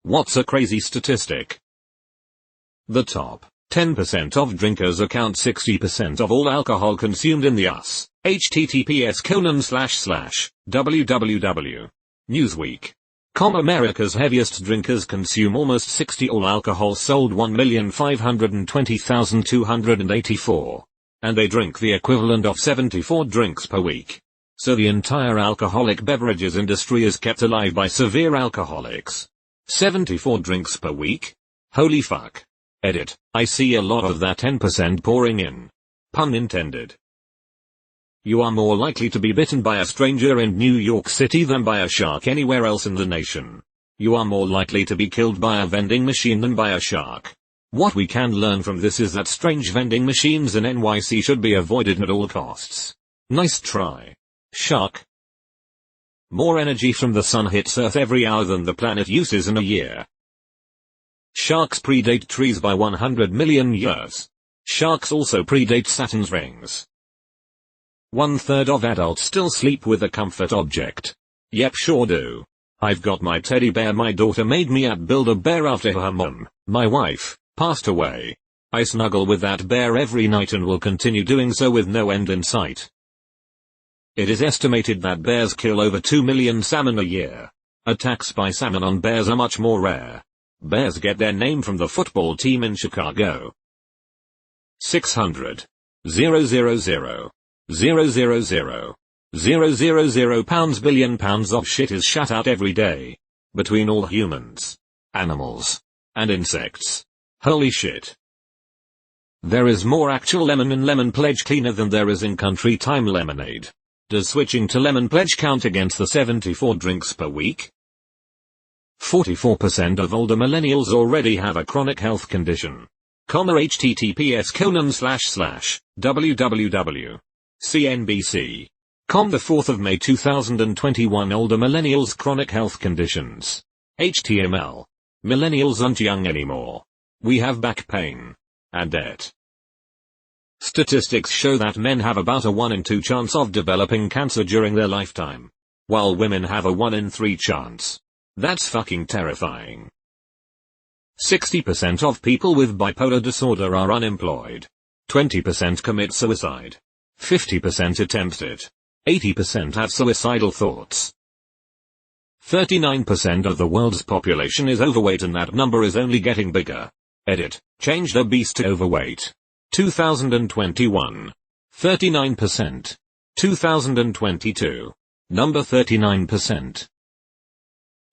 What's a crazy statistic? The top 10% of drinkers account 60% of all alcohol consumed in the US. https://www. Newsweek. America's heaviest drinkers consume almost 60 all alcohol sold 1,520,284. And they drink the equivalent of 74 drinks per week. So the entire alcoholic beverages industry is kept alive by severe alcoholics. 74 drinks per week? Holy fuck. Edit. I see a lot of that 10% pouring in. Pun intended. You are more likely to be bitten by a stranger in New York City than by a shark anywhere else in the nation. You are more likely to be killed by a vending machine than by a shark. What we can learn from this is that strange vending machines in NYC should be avoided at all costs. Nice try. Shark. More energy from the sun hits Earth every hour than the planet uses in a year. Sharks predate trees by 100 million years. Sharks also predate Saturn's rings. 1/3 of adults still sleep with a comfort object. Yep, sure do. I've got my teddy bear my daughter made me at Build-A-Bear after her mum, my wife, passed away. I snuggle with that bear every night and will continue doing so with no end in sight. It is estimated that bears kill over 2 million salmon a year. Attacks by salmon on bears are much more rare. Bears get their name from the football team in Chicago. 600. 000. 000 pounds billion pounds of shit is shat out every day. Between all humans, animals, and insects. Holy shit. There is more actual lemon in Lemon Pledge cleaner than there is in Country Time lemonade. Does switching to Lemon Pledge count against the 74 drinks per week? 44% of older millennials already have a chronic health condition. https://www. CNBC. The 4th of May 2021 Older millennials chronic health conditions. HTML. Millennials aren't young anymore. We have back pain. And debt. Statistics show that men have about a 1 in 2 chance of developing cancer during their lifetime. While women have a 1 in 3 chance. That's fucking terrifying. 60% of people with bipolar disorder are unemployed. 20% commit suicide. 50% attempt it. 80% have suicidal thoughts. 39% of the world's population is overweight and that number is only getting bigger. Edit. Changed obese to overweight. 2021. 39%. 2022. Number 39%.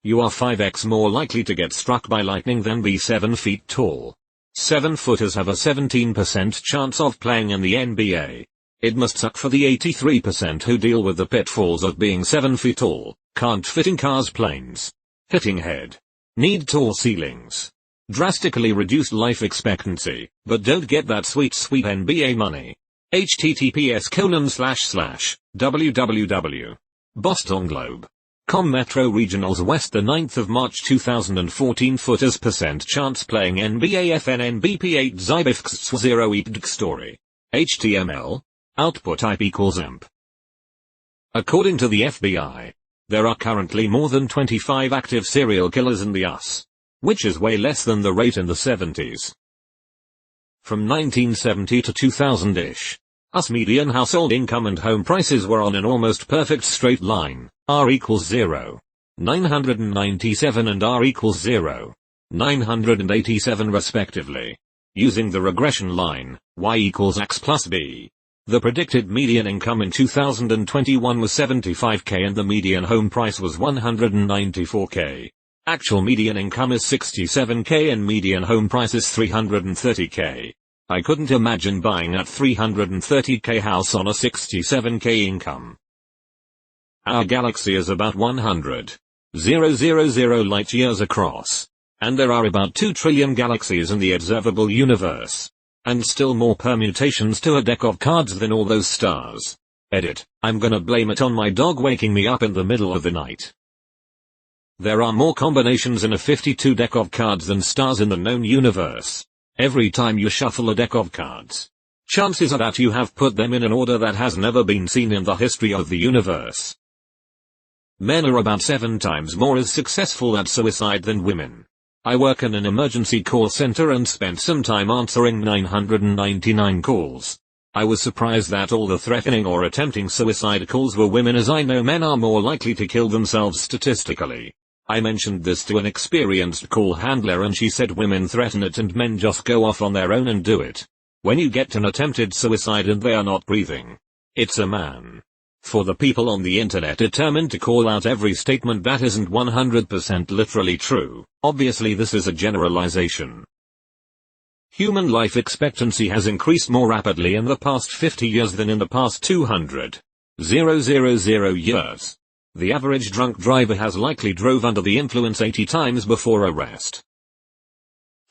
You are 5x more likely to get struck by lightning than be 7 feet tall. 7-footers have a 17% chance of playing in the NBA. It must suck for the 83% who deal with the pitfalls of being 7 feet tall, can't fit in cars, planes, hitting head, need tall ceilings, drastically reduced life expectancy, but don't get that sweet NBA money. https://www. BostonGlobe.com Metro Regionals West the 9th of March 2014 footers percent chance playing NBA FNNBP8 Zybifx 0 EPDG story. HTML. Output IP equals amp. According to the FBI, there are currently more than 25 active serial killers in the US, which is way less than the rate in the 70s. From 1970 to 2000-ish, US median household income and home prices were on an almost perfect straight line, R equals 0. 997 and R equals 0. 987 respectively. Using the regression line, Y equals X plus B. The predicted median income in 2021 was $75,000 and the median home price was $194,000. Actual median income is $67,000 and median home price is $330,000. I couldn't imagine buying that $330,000 house on a $67,000 income. Our galaxy is about 100,000 light years across. And there are about 2 trillion galaxies in the observable universe. And still more permutations to a deck of cards than all those stars. Edit. I'm gonna blame it on my dog waking me up in the middle of the night. There are more combinations in a 52 deck of cards than stars in the known universe. Every time you shuffle a deck of cards, chances are that you have put them in an order that has never been seen in the history of the universe. Men are about 7 times more as successful at suicide than women. I work in an emergency call center and spent some time answering 999 calls. I was surprised that all the threatening or attempting suicide calls were women, as I know men are more likely to kill themselves statistically. I mentioned this to an experienced call handler and she said women threaten it and men just go off on their own and do it. When you get an attempted suicide and they are not breathing, it's a man. For the people on the internet determined to call out every statement that isn't 100% literally true, obviously this is a generalization. Human life expectancy has increased more rapidly in the past 50 years than in the past 200,000 years. The average drunk driver has likely drove under the influence 80 times before arrest.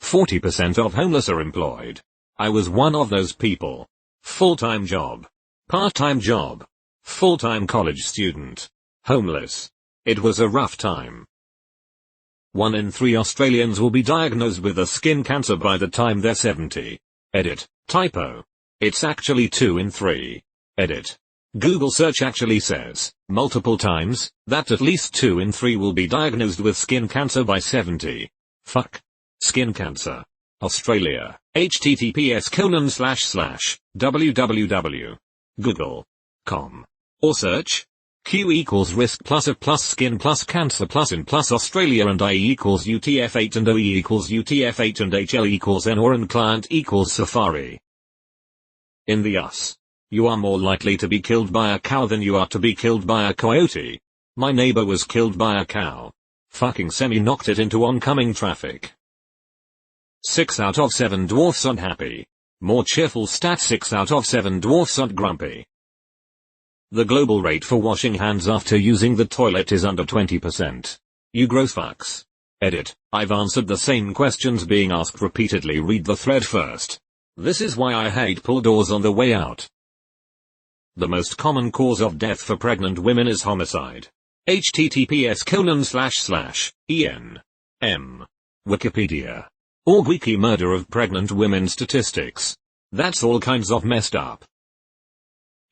40% of homeless are employed. I was one of those people. Full-time job. Part-time job. Full-time college student. Homeless. It was a rough time. 1 in 3 Australians will be diagnosed with a skin cancer by the time they're 70. Edit. Typo. It's actually 2 in 3. Edit. Google search actually says, multiple times, that at least 2 in 3 will be diagnosed with skin cancer by 70. Fuck. Skin cancer. Australia. https://www.google.com. Or search. Q equals risk plus a plus skin plus cancer plus in plus Australia and I equals UTF-8 and OE equals UTF-8 and HL equals N or and client equals Safari. In the US. You are more likely to be killed by a cow than you are to be killed by a coyote. My neighbor was killed by a cow. Fucking semi-knocked it into oncoming traffic. 6 out of 7 dwarfs unhappy. More cheerful stat: 6 out of 7 dwarfs aren't grumpy. The global rate for washing hands after using the toilet is under 20%. You gross fucks. Edit. I've answered the same questions being asked repeatedly. Read the thread first. This is why I hate pull doors on the way out. The most common cause of death for pregnant women is homicide. https://en.m. Wikipedia. Org Wiki murder of pregnant women statistics. That's all kinds of messed up.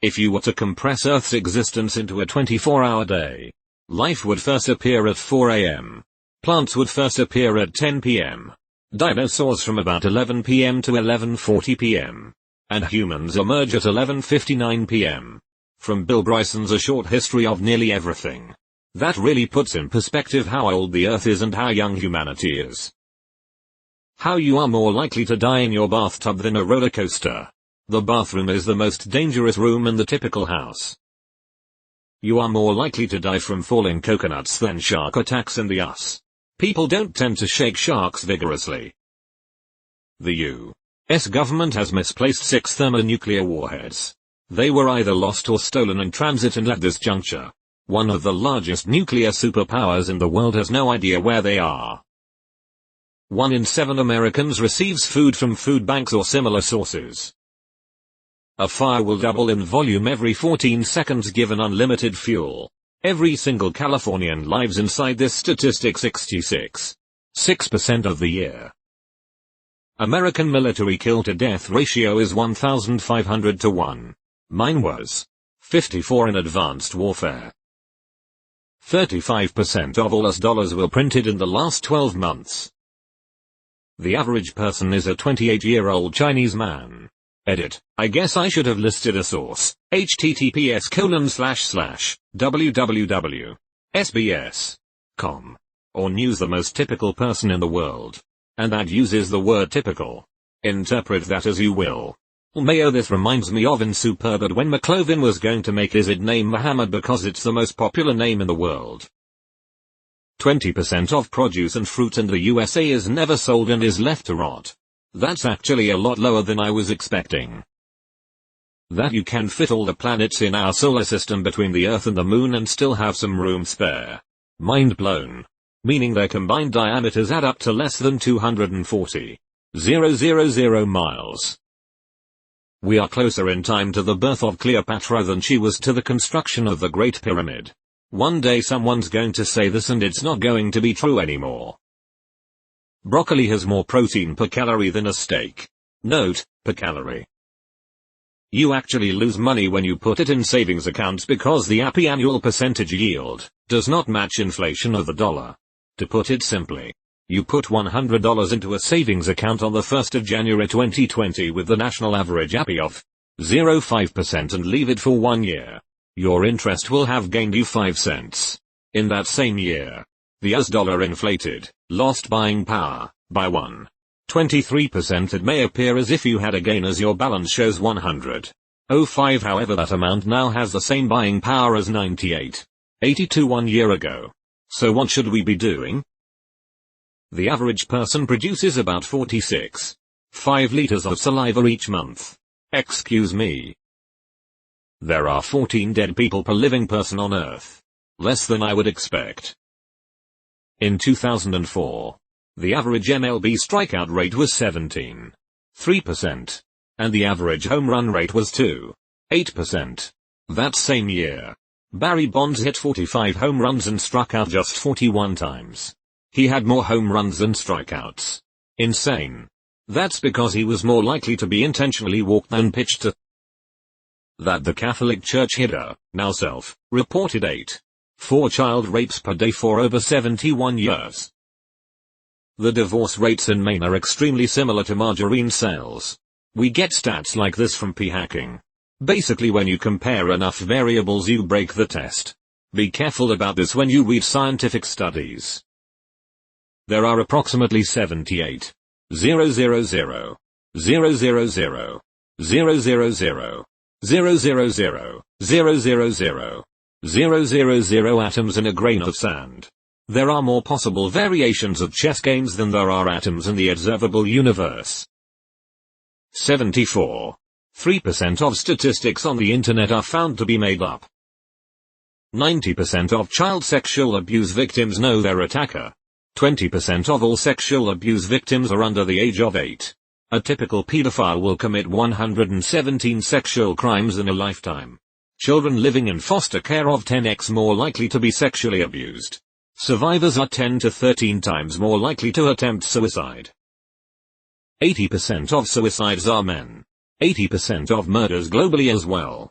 If you were to compress Earth's existence into a 24-hour day, life would first appear at 4 a.m. Plants would first appear at 10 p.m. Dinosaurs from about 11 p.m. to 11:40 p.m. And humans emerge at 11:59 p.m. From Bill Bryson's A Short History of Nearly Everything. That really puts in perspective how old the Earth is and how young humanity is. How you are more likely to die in your bathtub than a roller coaster. The bathroom is the most dangerous room in the typical house. You are more likely to die from falling coconuts than shark attacks in the US. People don't tend to shake sharks vigorously. The U.S. government has misplaced 6 thermonuclear warheads. They were either lost or stolen in transit, and at this juncture, one of the largest nuclear superpowers in the world has no idea where they are. 1 in 7 Americans receives food from food banks or similar sources. A fire will double in volume every 14 seconds given unlimited fuel. Every single Californian lives inside this statistic 66.6% of the year. American military kill-to-death ratio is 1,500 to 1. Mine was 54 in advanced warfare. 35% of all US dollars were printed in the last 12 months. The average person is a 28-year-old Chinese man. Edit. I guess I should have listed a source. https://www.sbs.com. Or news. The most typical person in the world. And that uses the word typical. Interpret that as you will. Mayo. This reminds me of in Superbad when McLovin was going to make his name Muhammad because it's the most popular name in the world. 20% of produce and fruit in the USA is never sold and is left to rot. That's actually a lot lower than I was expecting. That you can fit all the planets in our solar system between the Earth and the Moon and still have some room spare. Mind blown. Meaning their combined diameters add up to less than 240,000 miles. We are closer in time to the birth of Cleopatra than she was to the construction of the Great Pyramid. One day someone's going to say this and it's not going to be true anymore. Broccoli has more protein per calorie than a steak. Note, per calorie. You actually lose money when you put it in savings accounts because the APY annual percentage yield does not match inflation of the dollar. To put it simply, You put $100 into a savings account on the 1st of January 2020 with the national average APY of 0.5% and leave it for 1 year. Your interest will have gained you 5 cents. In that same year, the US dollar inflated, lost buying power, by 1.23%. It may appear as if you had a gain as your balance shows 100.05. However, that amount now has the same buying power as 98.82 1 year ago. So what should we be doing? The average person produces about 46.5 liters of saliva each month. Excuse me. There are 14 dead people per living person on Earth. Less than I would expect. In 2004, the average MLB strikeout rate was 17.3%, and the average home run rate was 2.8%. That same year, Barry Bonds hit 45 home runs and struck out just 41 times. He had more home runs than strikeouts. Insane. That's because he was more likely to be intentionally walked than pitched to. That the Catholic Church Hidder, now self-reported 8.4 child rapes per day for over 71 years. The divorce rates in Maine are extremely similar to margarine sales. We get stats like this from p-hacking. Basically, when you compare enough variables you break the test. Be careful about this when you read scientific studies. There are approximately 78,000,000,000,000,000,000,000 atoms in a grain of sand. There are more possible variations of chess games than there are atoms in the observable universe. 74.3% of statistics on the internet are found to be made up. 90% of child sexual abuse victims know their attacker. 20% of all sexual abuse victims are under the age of 8. A typical pedophile will commit 117 sexual crimes in a lifetime. Children living in foster care are 10x more likely to be sexually abused. Survivors are 10 to 13 times more likely to attempt suicide. 80% of suicides are men. 80% of murders globally as well.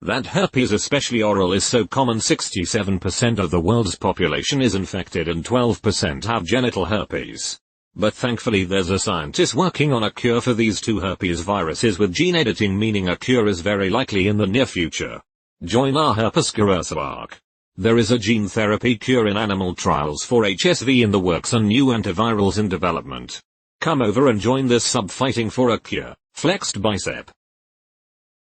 That herpes, especially oral, is so common. 67% of the world's population is infected and 12% have genital herpes. But thankfully there's a scientist working on a cure for these two herpes viruses with gene editing, meaning a cure is very likely in the near future. Join our herpes cure arc. There is a gene therapy cure in animal trials for HSV in the works and new antivirals in development. Come over and join this sub-fighting for a cure. Flexed bicep.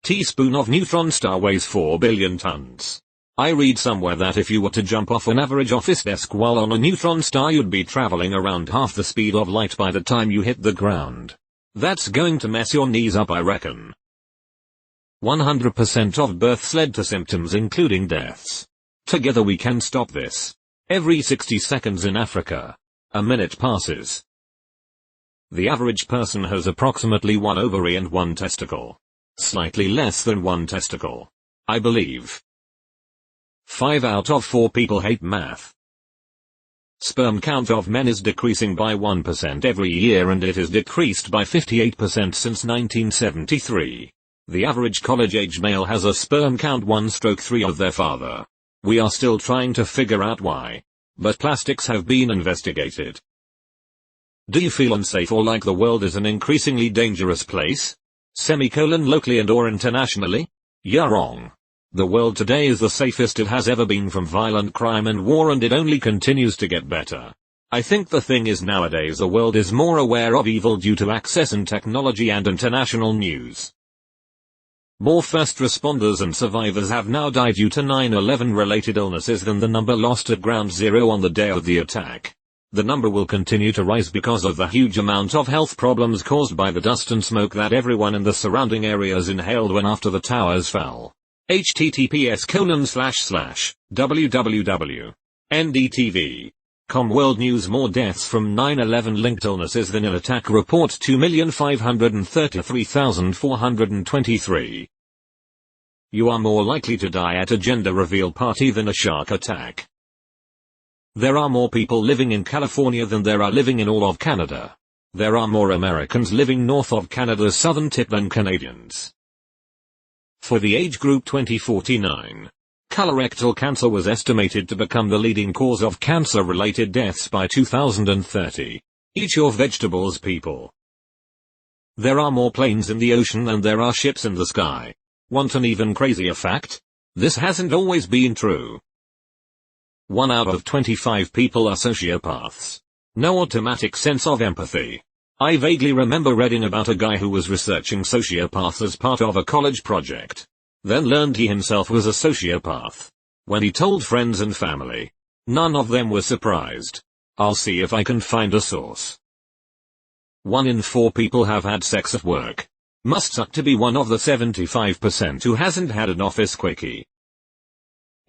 Teaspoon of neutron star weighs 4 billion tons. I read somewhere that if you were to jump off an average office desk while on a neutron star, you'd be traveling around half the speed of light by the time you hit the ground. That's going to mess your knees up, I reckon. 100% of births led to symptoms including deaths. Together we can stop this. Every 60 seconds in Africa, a minute passes. The average person has approximately 1 ovary and 1 testicle. Slightly less than 1 testicle, I believe. 5 out of 4 people hate math. Sperm count of men is decreasing by 1% every year, and it has decreased by 58% since 1973. The average college-age male has a sperm count 1/3 of their father. We are still trying to figure out why. But plastics have been investigated. Do you feel unsafe or like the world is an increasingly dangerous place? Locally and or internationally? You're wrong. The world today is the safest it has ever been from violent crime and war, and it only continues to get better. I think the thing is, nowadays the world is more aware of evil due to access and technology and international news. More first responders and survivors have now died due to 9/11 related illnesses than the number lost at Ground Zero on the day of the attack. The number will continue to rise because of the huge amount of health problems caused by the dust and smoke that everyone in the surrounding areas inhaled when after the towers fell. https://www.ndtv.com World News. More deaths from 9/11 linked illnesses than in attack report 2,533,423. You are more likely to die at a gender reveal party than a shark attack. There are more people living in California than there are living in all of Canada. There are more Americans living north of Canada's southern tip than Canadians. For the age group 2049, Colorectal cancer was estimated to become the leading cause of cancer-related deaths by 2030. Eat your vegetables, people. There are more planes in the ocean than there are ships in the sky. Want an even crazier fact? This hasn't always been true. 1 out of 25 people are sociopaths. No automatic sense of empathy. I vaguely remember reading about a guy who was researching sociopaths as part of a college project. Then learned he himself was a sociopath. When he told friends and family, none of them were surprised. I'll see if I can find a source. 1 in 4 people have had sex at work. Must suck to be one of the 75% who hasn't had an office quickie.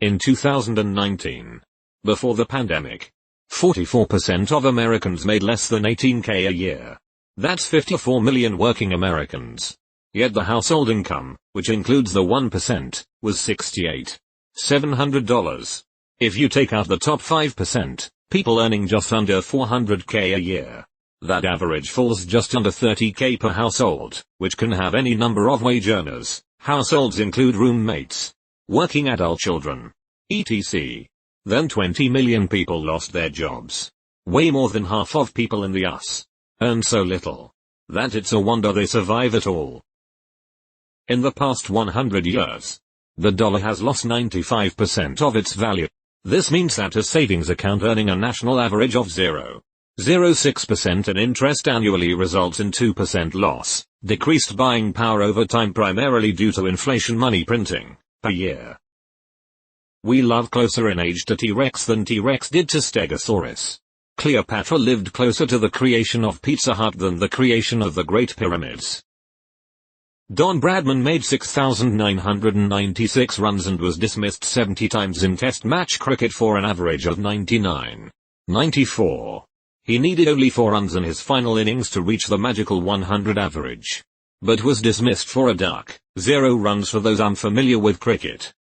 In 2019, before the pandemic, 44% of Americans made less than $18K a year. That's 54 million working Americans. Yet the household income, which includes the 1%, was $68,700. If you take out the top 5%, people earning just under $400K a year, that average falls just under $30K per household, which can have any number of wage earners. Households include roommates, working adult children, etc. Then 20 million people lost their jobs. Way more than half of people in the US earn so little that it's a wonder they survive at all. In the past 100 years, the dollar has lost 95% of its value. This means that a savings account earning a national average of 0.06% in interest annually results in 2% loss, decreased buying power over time primarily due to inflation money printing, per year. We love closer in age to T-Rex than T-Rex did to Stegosaurus. Cleopatra lived closer to the creation of Pizza Hut than the creation of the Great Pyramids. Don Bradman made 6,996 runs and was dismissed 70 times in Test match cricket for an average of 99.94. He needed only 4 runs in his final innings to reach the magical 100 average, but was dismissed for a duck. 0 runs for those unfamiliar with cricket.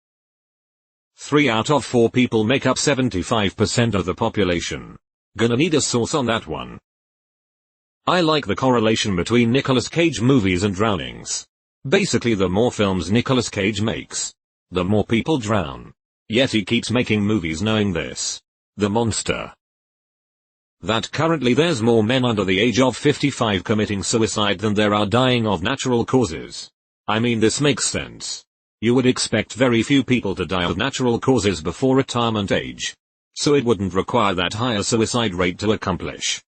3 out of 4 people make up 75% of the population. Gonna need a source on that one. I like the correlation between Nicolas Cage movies and drownings. Basically, the more films Nicolas Cage makes, the more people drown. Yet he keeps making movies knowing this. The monster. That currently there's more men under the age of 55 committing suicide than there are dying of natural causes. I mean, this makes sense. You would expect very few people to die of natural causes before retirement age, so it wouldn't require that higher suicide rate to accomplish.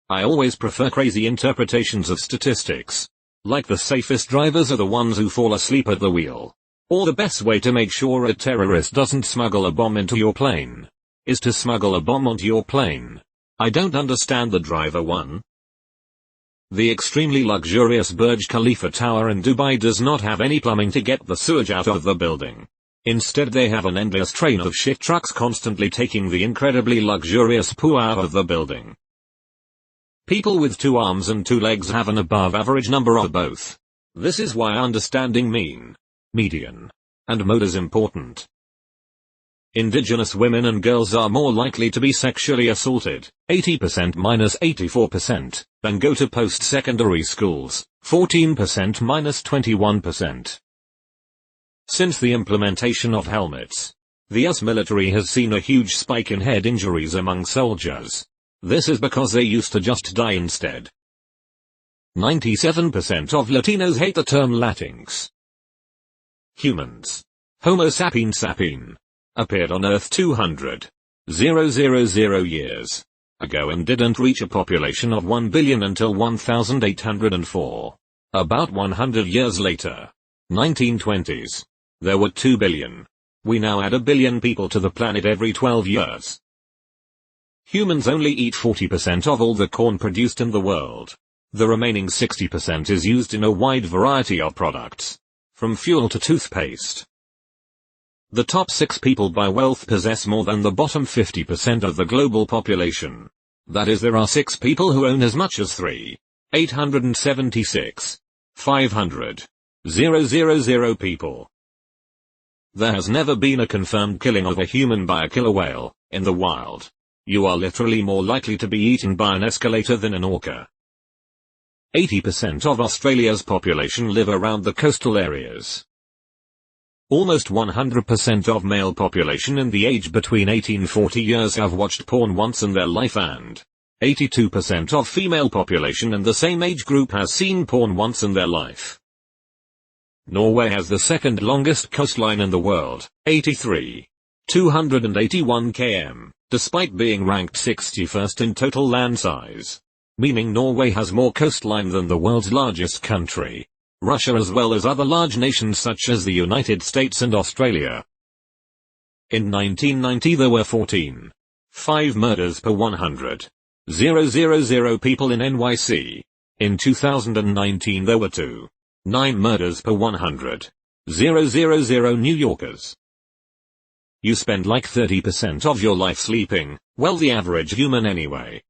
I always prefer crazy interpretations of statistics. Like the safest drivers are the ones who fall asleep at the wheel. Or the best way to make sure a terrorist doesn't smuggle a bomb into your plane is to smuggle a bomb onto your plane. I don't understand the driver one. The extremely luxurious Burj Khalifa Tower in Dubai does not have any plumbing to get the sewage out of the building. Instead, they have an endless train of shit trucks constantly taking the incredibly luxurious poo out of the building. People with 2 arms and 2 legs have an above average number of both. This is why understanding mean, median, and mode is important. Indigenous women and girls are more likely to be sexually assaulted, 80% minus 84%, than go to post-secondary schools, 14% minus 21%. Since the implementation of helmets, the US military has seen a huge spike in head injuries among soldiers. This is because they used to just die instead. 97% of Latinos hate the term Latinx. Humans. Homo sapiens sapien appeared on Earth 200,000 years ago and didn't reach a population of 1 billion until 1804. About 100 years later, 1920s, there were 2 billion. We now add a billion people to the planet every 12 years. Humans only eat 40% of all the corn produced in the world. The remaining 60% is used in a wide variety of products, from fuel to toothpaste. The top 6 people by wealth possess more than the bottom 50% of the global population. That is, there are 6 people who own as much as 3,876,500,000 people. There has never been a confirmed killing of a human by a killer whale in the wild. You are literally more likely to be eaten by an escalator than an orca. 80% of Australia's population live around the coastal areas. Almost 100% of male population in the age between 18 and 40 years have watched porn once in their life, and 82% of female population in the same age group has seen porn once in their life. Norway has the second longest coastline in the world, 281 km, despite being ranked 61st in total land size. Meaning Norway has more coastline than the world's largest country, Russia, as well as other large nations such as the United States and Australia. In 1990 there were 14.5 murders per 100,000 people in NYC. In 2019 there were 2.9 murders per 100,000 New Yorkers. You spend like 30% of your life sleeping, well, the average human anyway.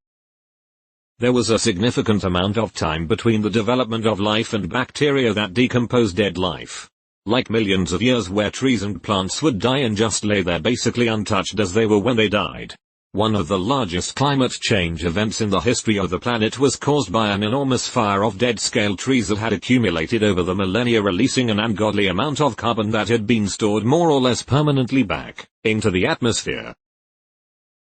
There was a significant amount of time between the development of life and bacteria that decompose dead life. Like millions of years where trees and plants would die and just lay there basically untouched as they were when they died. One of the largest climate change events in the history of the planet was caused by an enormous fire of dead-scale trees that had accumulated over the millennia, releasing an ungodly amount of carbon that had been stored more or less permanently back into the atmosphere.